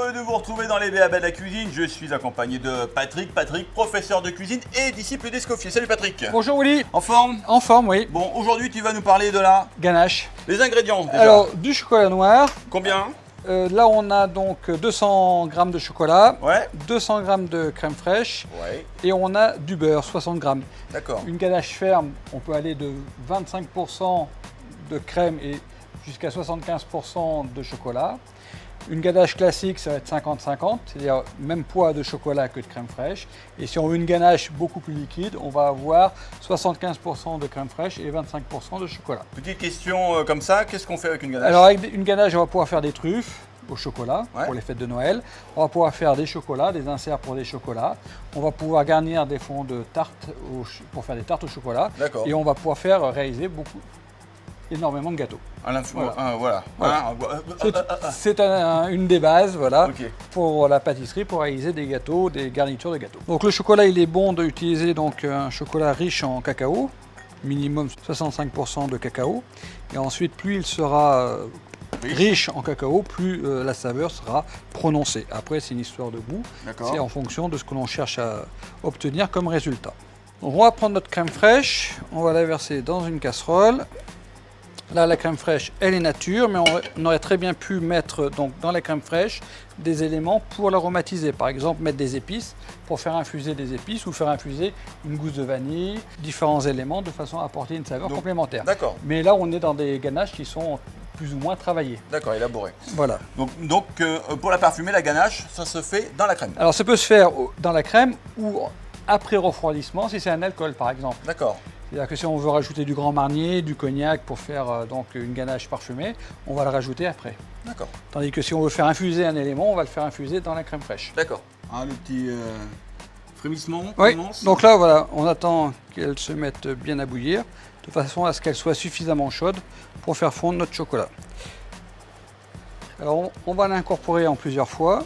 heureux de vous retrouver dans les B.A.B. de la cuisine. Je suis accompagné de Patrick. Patrick, professeur de cuisine et disciple d'Escoffier. Salut Patrick. Bonjour Willy. En forme? En forme, oui. Bon, aujourd'hui tu vas nous parler de la... Ganache. Les ingrédients déjà. Alors, du chocolat noir. Combien? Là, on a donc 200 g de chocolat, Ouais. 200 g de crème fraîche Ouais. et on a du beurre, 60 g. D'accord. Une ganache ferme, on peut aller de 25% de crème et jusqu'à 75% de chocolat. Une ganache classique, ça va être 50-50, c'est-à-dire même poids de chocolat que de crème fraîche. Et si on veut une ganache beaucoup plus liquide, on va avoir 75% de crème fraîche et 25% de chocolat. Petite question comme ça, qu'est-ce qu'on fait avec une ganache? Alors avec une ganache, on va pouvoir faire des truffes au chocolat Ouais. pour les fêtes de Noël. On va pouvoir faire des chocolats, des inserts pour des chocolats. On va pouvoir garnir des fonds de tarte pour faire des tartes au chocolat. D'accord. Et on va pouvoir faire réaliser énormément de gâteaux. À l'info, Voilà. voilà. Voilà. Hein, C'est une des bases, voilà, Ok. pour la pâtisserie, pour réaliser des gâteaux, des garnitures de gâteaux. Donc le chocolat, il est bon d'utiliser donc un chocolat riche en cacao, minimum 65% de cacao. Et ensuite, plus il sera riche en cacao, plus la saveur sera prononcée. Après, c'est une histoire de goût. D'accord. C'est en fonction de ce que l'on cherche à obtenir comme résultat. Donc, on va prendre notre crème fraîche, on va la verser dans une casserole. Là, la crème fraîche, elle est nature, mais on aurait très bien pu mettre donc, dans la crème fraîche des éléments pour l'aromatiser. Par exemple, mettre des épices pour faire infuser des épices ou faire infuser une gousse de vanille, différents éléments de façon à apporter une saveur complémentaire. D'accord. Mais là, on est dans des ganaches qui sont plus ou moins travaillées. D'accord, élaboré. Voilà. Donc pour la parfumer, la ganache, ça se fait dans la crème. Alors, ça peut se faire dans la crème ou après refroidissement, si c'est un alcool, par exemple. D'accord. C'est-à-dire que si on veut rajouter du Grand Marnier, du cognac pour faire donc une ganache parfumée, on va le rajouter après. D'accord. Tandis que si on veut faire infuser un élément, on va le faire infuser dans la crème fraîche. D'accord. Ah, le petit frémissement Oui, commence. donc là voilà, on attend qu'elle se mette bien à bouillir, de façon à ce qu'elle soit suffisamment chaude pour faire fondre notre chocolat. Alors on va l'incorporer en plusieurs fois,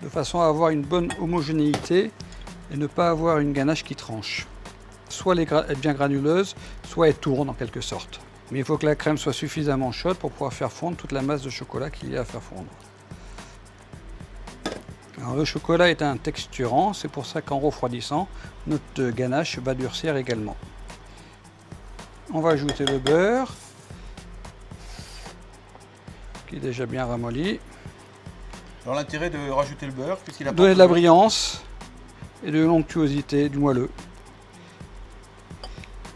de façon à avoir une bonne homogénéité et ne pas avoir une ganache qui tranche. Soit elle est bien granuleuse, soit elle tourne en quelque sorte. Mais il faut que la crème soit suffisamment chaude pour pouvoir faire fondre toute la masse de chocolat qu'il y a à faire fondre. Alors le chocolat est un texturant, c'est pour ça qu'en refroidissant, notre ganache va durcir également. On va ajouter le beurre, qui est déjà bien ramolli. Alors l'intérêt de rajouter le beurre, qu'est-ce qu'il apporte? Donner de la brillance et de l'onctuosité, du moelleux.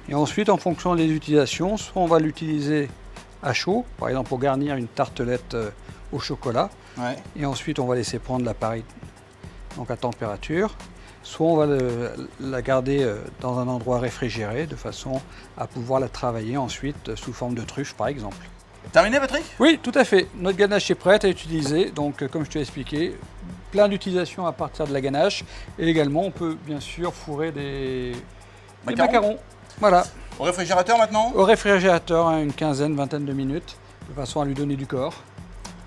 Et ensuite, en fonction des utilisations, soit on va l'utiliser à chaud, par exemple pour garnir une tartelette au chocolat, Ouais. et ensuite on va laisser prendre l'appareil donc à température, soit on va la garder dans un endroit réfrigéré de façon à pouvoir la travailler ensuite sous forme de truffe par exemple. Terminé Patrick? Oui, tout à fait. Notre ganache est prête à utiliser, donc comme je t'ai expliqué, plein d'utilisations à partir de la ganache, et également on peut bien sûr fourrer des macarons. Voilà, Au réfrigérateur maintenant? au réfrigérateur, une quinzaine, vingtaine de minutes, de façon à lui donner du corps,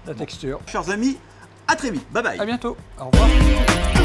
la texture. Chers amis, à très vite. Bye bye. À bientôt, au revoir.